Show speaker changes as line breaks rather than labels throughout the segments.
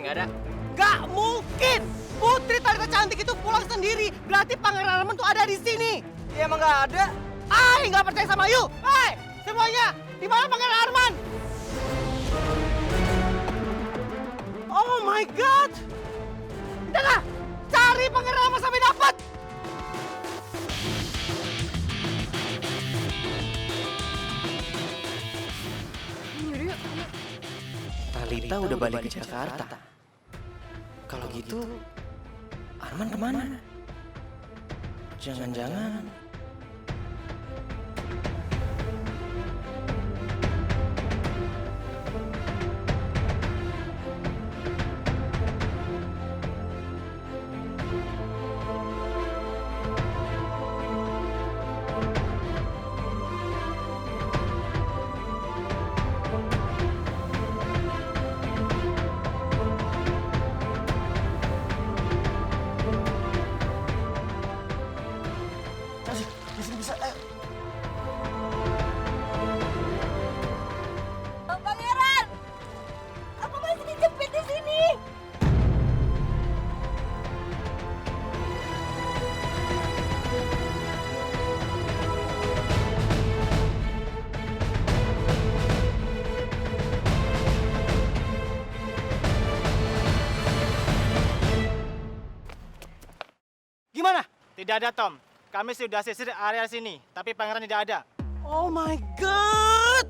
nggak ada.
Gak mungkin! Putri Talita cantik itu pulang sendiri. Berarti Pangeran Arman tuh ada di sini.
Ya emang nggak ada.
Nggak percaya sama you. Hei, semuanya, di mana Pangeran Arman? Oh my God! Udah, cari Pangeran Arman sampai dapat.
Talita udah balik ke Jakarta. Kalau gitu, Arman kemana? Jangan-jangan...
Pangeran! Aku masih dijepit di sini.
Gimana?
Tidak ada, Tom. Kami sudah sisir area sini, tapi pangeran tidak ada.
Oh my God!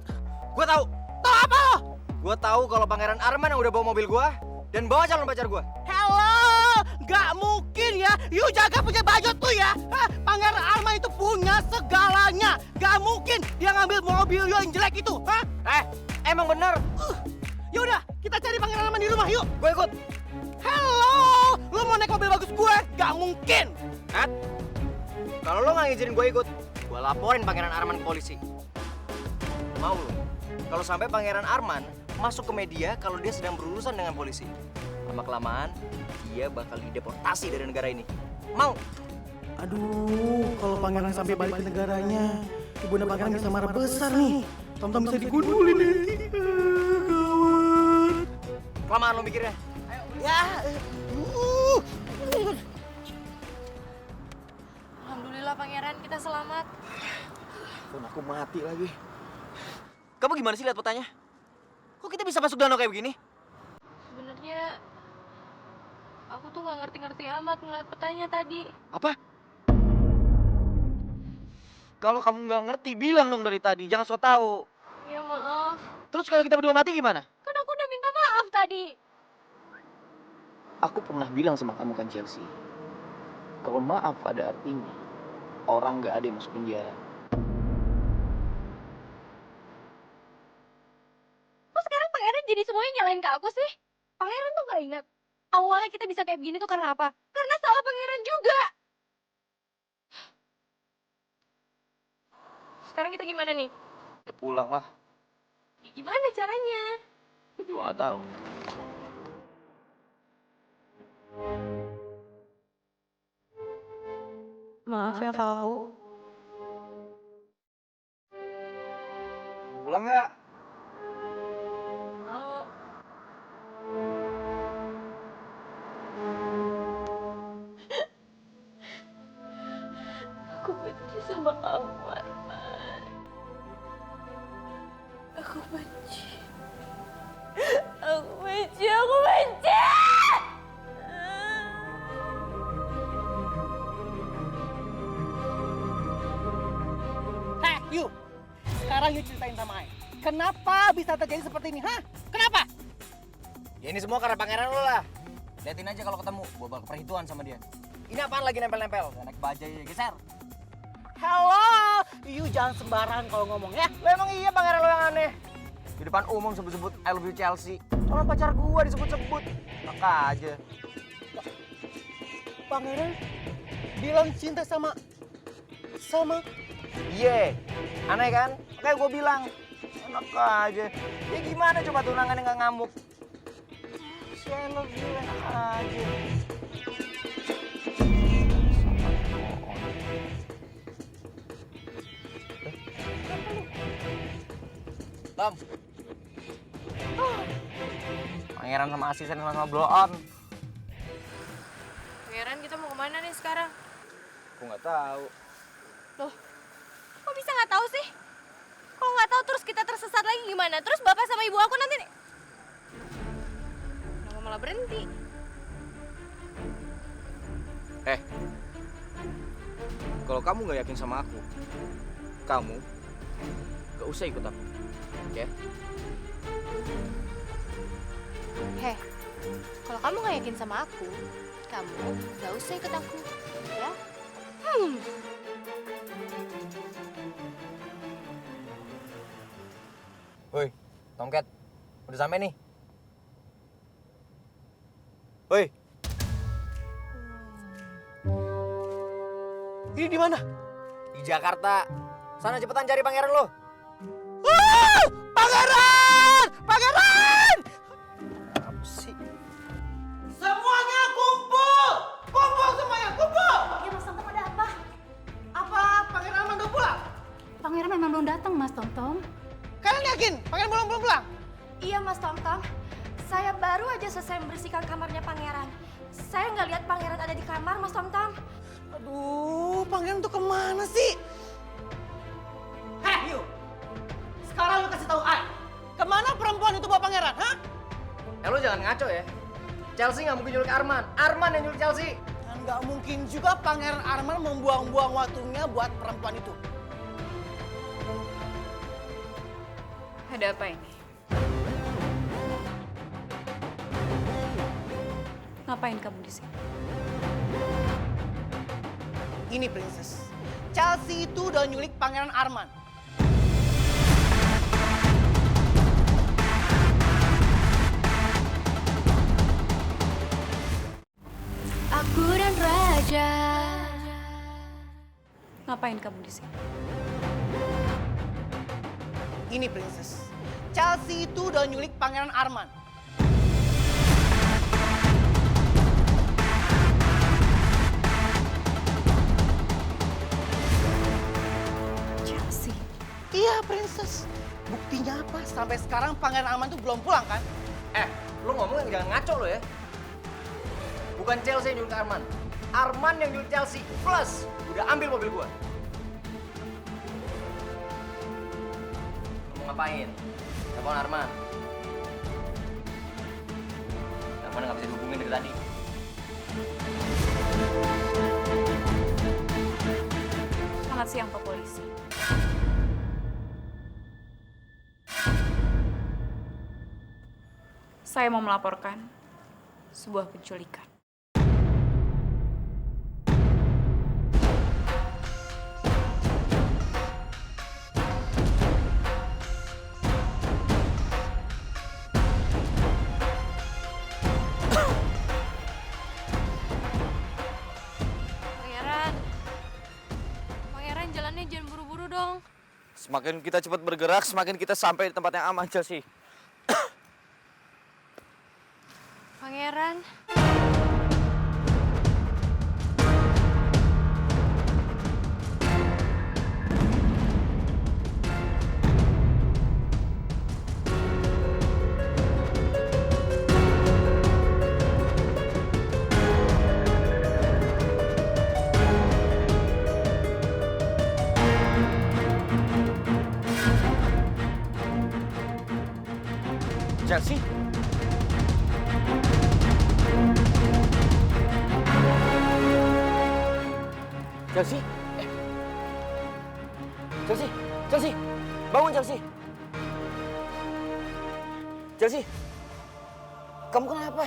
Gue tahu.
Tahu apa lo?
Gue tahu kalau Pangeran Arman yang udah bawa mobil gue dan bawa calon pacar gue.
Hello! Gak mungkin ya. You jaga punya baju tuh ya. Hah? Pangeran Arman itu punya segalanya. Gak mungkin dia ngambil mobil you yang jelek itu. Hah?
Emang bener.
Yaudah, kita cari Pangeran Arman di rumah yuk.
Gue ikut.
Hello! Lu mau naik mobil bagus gue? Gak mungkin.
Kalau lo nggak ngizinin gue ikut, gue laporin Pangeran Arman ke polisi. Mau lo? Kalau sampai Pangeran Arman masuk ke media kalau dia sedang berurusan dengan polisi, lama-kelamaan dia bakal dideportasi dari negara ini. Mau?
Aduh, kalau Pangeran sampai balik ke negaranya, Ibunda Pangeran bisa marah besar nih. Tom-tom bisa digundulin nih. Gawat.
Kelamaan lo mikirnya.
Ya.
Alhamdulillah Pangeran, kita selamat.
Phone aku mati lagi. Kamu gimana sih lihat petanya? Kok kita bisa masuk danau kayak begini?
Sebenarnya aku tuh nggak ngerti-ngerti amat ngeliat petanya tadi.
Apa? Kalau kamu nggak ngerti, bilang dong dari tadi. Jangan so tau.
Ya maaf,
Terus kalau kita berdua mati gimana?
kan aku udah minta maaf tadi.
Aku pernah bilang sama kamu kan Chelsea, kalau maaf ada artinya orang nggak ada yang masuk penjara.
Kok sekarang Pangeran jadi semuanya nyalain ke aku sih? Pangeran tuh nggak ingat awalnya kita bisa kayak begini tuh karena apa? Karena salah Pangeran juga. Sekarang kita gimana nih?
Ya pulang lah,
Gimana caranya?
aku juga nggak tahu.
Maaf ya kau.
Pulang nggak?
Mau. Aku benci sama kamu, Arman. Aku benci. Aku benci, aku benci!
Heh, you. Sekarang you ceritain sama Ai. Kenapa bisa terjadi seperti ini, hah? Kenapa?
Ya ini semua karena pangeran lo lah. Liatin aja kalau ketemu, gue bakal perhitungan sama dia. Ini apaan lagi nempel-nempel? Naik bajai ya, geser.
Hello, you jangan sembarangan kalau ngomong ya.
Lo emang iya pangeran lo yang aneh. Di depan umum sebut-sebut I love you Chelsea. Orang pacar gue disebut-sebut. Maka aja.
Pangeran bilang cinta sama
Iya, aneh kan? Kayak gue bilang. Enak aja. Ya gimana coba tunangannya nggak ngamuk? Si I love you enak aja. Tom. Pangeran sama asisten sama blow on.
Pangeran, kita mau kemana nih sekarang?
Aku nggak tahu.
Loh, kok bisa nggak tahu sih? Kalau nggak tahu terus kita tersesat lagi gimana? Terus bapak sama ibu aku nanti nih. Kenapa malah berhenti?
Kalau kamu nggak yakin sama aku, kamu nggak usah ikut aku, oke?
Heh, kalau kamu nggak yakin sama aku, kamu nggak usah ikut aku, ya?
Woi, Tomcat, udah sampai nih. Woi,
Ini di mana?
di Jakarta. Sana cepetan cari pangeran lo.
Pangeran! Pangeran!
Apa sih?
Semuanya kumpul! Kumpul semuanya, kumpul!
Ya Mas Tomtom, ada apa?
Apa Pangeran Arman udah pulang?
Pangeran memang belum datang Mas Tomtom.
Kalian yakin Pangeran belum pulang?
Iya Mas Tomtom, saya baru aja selesai membersihkan kamarnya Pangeran. Saya nggak lihat Pangeran ada di kamar, Mas Tomtom.
Aduh, Pangeran tuh kemana sih? Heh, you! Sekarang lu kasih tahu I. Kemana perempuan itu bawa Pangeran, hah?
Lo jangan ngaco ya. Chelsea nggak mungkin nyulik Arman. Arman yang nyulik Chelsea.
Dan nggak mungkin juga Pangeran Arman membuang-buang waktunya buat perempuan itu.
Ada apa ini? Ngapain kamu di sini?
Ini Princess, Chelsea itu udah nyulik Pangeran Arman.
Aku dan Raja.
Ngapain kamu di sini?
Ini Princess, Chelsea itu udah nyulik Pangeran Arman.
Chelsea.
Iya Princess, buktinya apa? Sampai sekarang Pangeran Arman tuh belum pulang kan?
Lo ngomong yang jangan ngaco lo ya. Bukan Chelsea yang nyulik Arman. Arman yang nyulik Chelsea. Plus, udah ambil mobil gua. Lo mau ngapain? Telepon Arman. Arman nggak bisa dihubungin dari tadi.
Selamat siang Pak Polisi. Saya mau melaporkan sebuah penculikan.
Pangeran. Pangeran, jalannya jangan buru-buru dong.
Semakin kita cepat bergerak, semakin kita sampai di tempat yang aman, Chelsea.
Pangeran.
Chelsea? Chelsea? Chelsea? Chelsea? Bangun Chelsea! Chelsea? Kamu kenapa?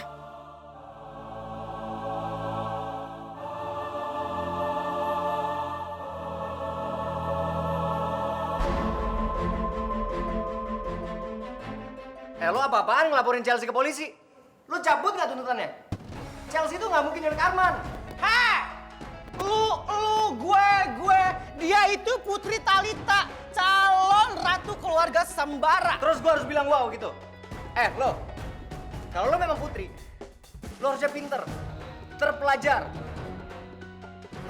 Lo apa-apaan ngelaporin Chelsea ke polisi? Lo cabut nggak tuntutannya? Chelsea itu nggak mungkin nyulik Arman.
Heh! Gue. Dia itu Putri Talita, calon ratu keluarga Sembara.
Terus gue harus bilang wow gitu? Lo, kalau lo memang putri, lo harusnya pinter, terpelajar.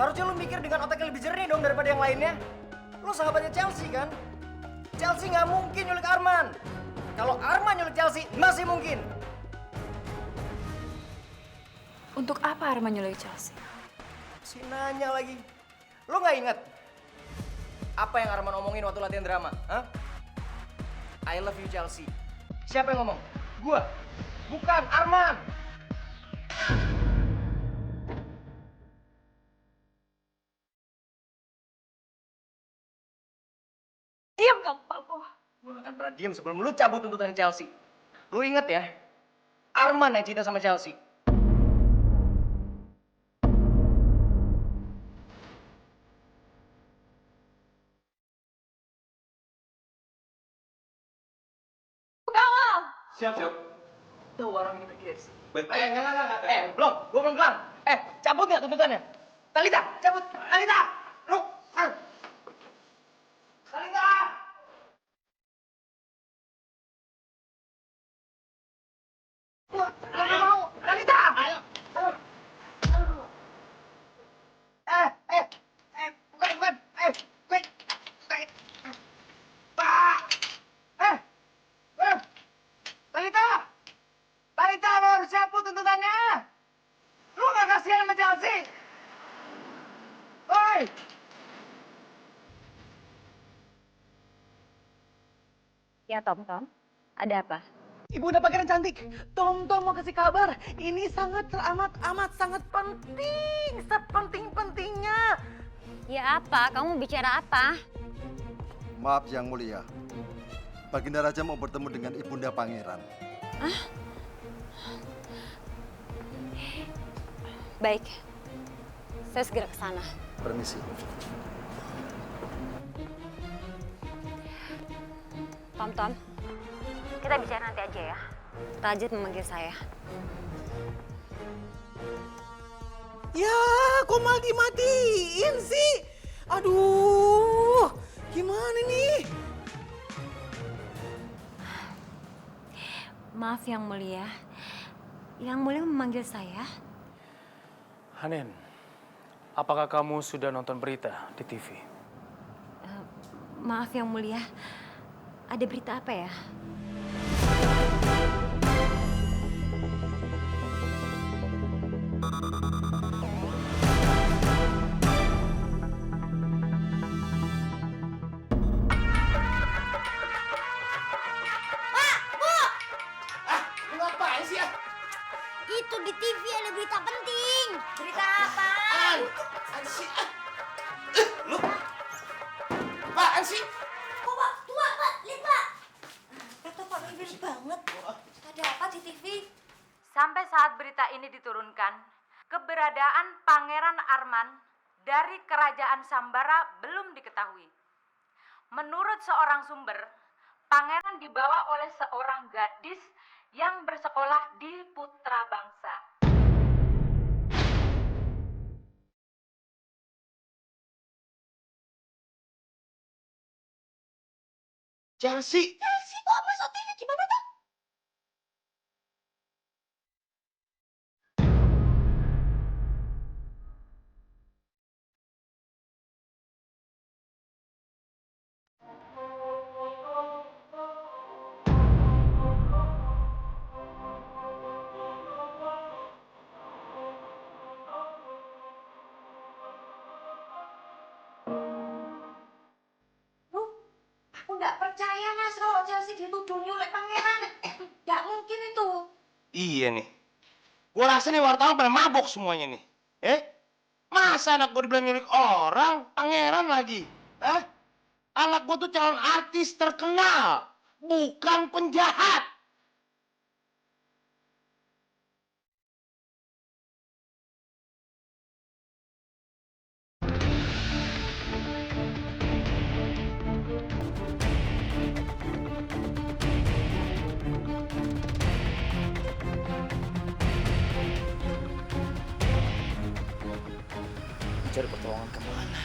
Harusnya lo mikir dengan otak yang lebih jernih dong daripada yang lainnya. Lo sahabatnya Chelsea kan? Chelsea nggak mungkin nyulik Arman. Kalau Arman nyulik Chelsea, masih mungkin.
Untuk apa Arman nyulik Chelsea?
Si nanya lagi. Lo nggak inget apa yang Arman omongin waktu latihan drama? Hah? I love you Chelsea. Siapa yang ngomong? Gua. Bukan Arman.
Diam kamu, Papo.
Gue akan pernah diem sebelum lu cabut tuntutan Chelsea. Lu inget ya, Arman yang cinta sama Chelsea.
Kawal!
Siap. Tuh orang kita guys. Belum, gua belum kelar. Cabut nggak tuntutannya? Talita, cabut. Talita! Lu! Talita! Gak mau! Talita! Bukan. Wait. Talita! Talita, lo harus cabut tuntutannya! Lu gak kasihan sama Chelsea? Oi!
Ya, Tom. Ada apa?
Ibunda Pangeran cantik, Tom mau kasih kabar. Ini sangat amat sangat penting, sepenting-pentingnya.
Ya apa? Kamu bicara apa?
Maaf Yang Mulia, Baginda Raja mau bertemu dengan Ibunda Pangeran.
Baik. Saya segera ke sana.
Permisi.
Tom. Kita bicara nanti aja ya. Rajit memanggil saya.
Ya, kok malah dimatiin sih? Aduh, gimana nih?
Maaf Yang Mulia. Yang Mulia memanggil saya.
Hanin, apakah kamu sudah nonton berita di TV?
Maaf Yang Mulia. Ada berita apa ya?
Itu di TV ada berita penting. Berita apa?
Apaan sih?
Kok Pak? Tua Pak, lihat Pak. Kata Pak mirip banget. Ada apa di TV?
Sampai saat berita ini diturunkan, keberadaan Pangeran Arman dari Kerajaan Sambara belum diketahui. Menurut seorang sumber, Pangeran dibawa oleh seorang gadis yang bersekolah di Putra Bangsa.
Chelsea!
Kok masuk TV gimana tuh? Aku nggak percaya Mas kalau Chelsea dituduh nyulik pangeran. Nggak mungkin itu.
Iya nih. Gua rasa nih wartawan pada mabok semuanya nih. Masa anak gua dibilang milik orang, pangeran lagi? Anak gua tuh calon artis terkenal, bukan penjahat.
Cari pertolongan kemana?